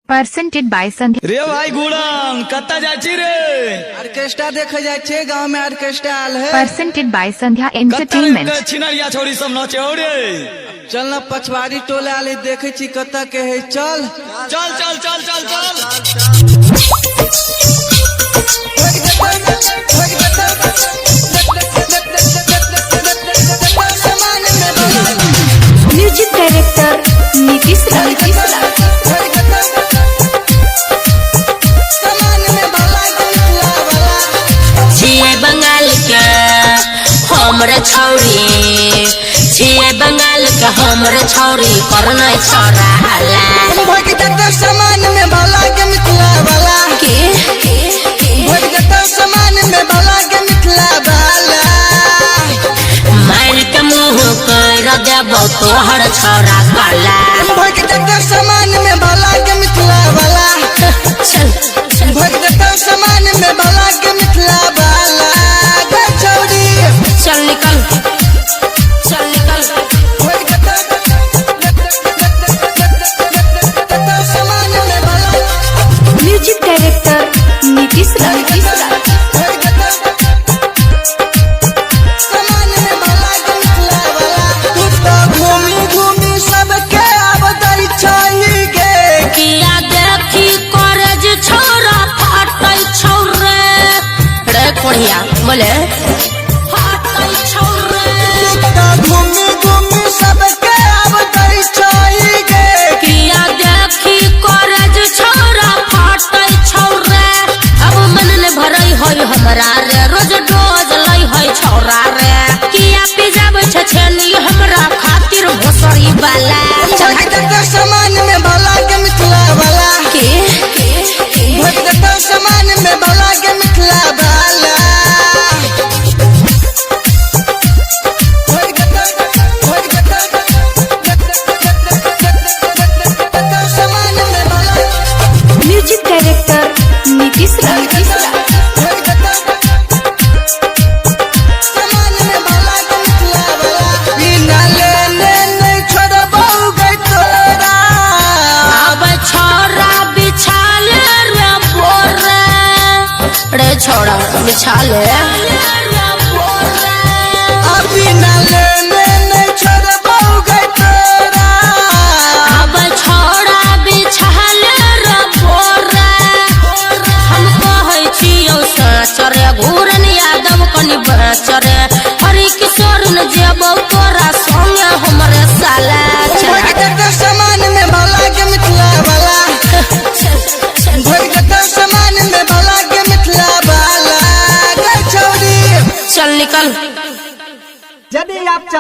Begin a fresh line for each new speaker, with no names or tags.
परसेंटेड by संध्या।
रे भाई गुड़न कत्ता जाची रे
ऑर्केस्ट्रा देखे जाए छे, गांव में ऑर्केस्ट्रा आल है।
परसेंटेड बाय संध्या एंटरटेनमेंट।
छिनरिया छोड़ी सब नाचे हो रे।
चल न पछवाड़ी टोले आले देखे छी कत्ता के है। चल
चल चल चल चल चल
म्यूजिक डायरेक्टर नीतीश
बंगाल के हमरे छौरी छिए बंगाल के हमरे छौरी करना छोरा हला
भगदत्ता समान में भला के मिथिला वाला
के
भगदत्ता समान में भला के मिथिला वाला
मार के मुंह कर देबो तोहर छोरा काला
भगदत्ता समान में भला के मिथिला वाला
चल
भगदत्ता समान में भला के मिथिला वाला
चल निकल चल निकल
म्यूजिक डायरेक्टर नीतीश
घूमी घूमी सबके अब दई छही गे
किया देखी करज छोरा फाटै छौरे रे कोढ़िया बोले
घूमी घूमी सबके अब दई छही गे
किया देखी करज छोरा फाटै छौरे अब मन ने भरई होय हमरा रे रोज डोज लई होय छौरा रे किया पिजाब छछेली हमरा खातिर भोसरी वाला
भगदत्ता समान में भला के मिथिला वाला
के
भगदत्ता समान में भला के मिथिला वाला
म्यूजिक डायरेक्टर नीतीश
छोड़ा बिछाले
अभी नाले में छोड़बो गई तोरा
अब छोड़ा बिछाले रे बोरा हम कहै छियौ साचरे घूरन यादव कनि बचरे हरि किशोर न जेबौ तोरा संगे हमरे साला
भगदत्ता समान में भला के मिथिला वाला भगदत्ता समान में भला के मिथिला वाला
चल निकल।
यदि आप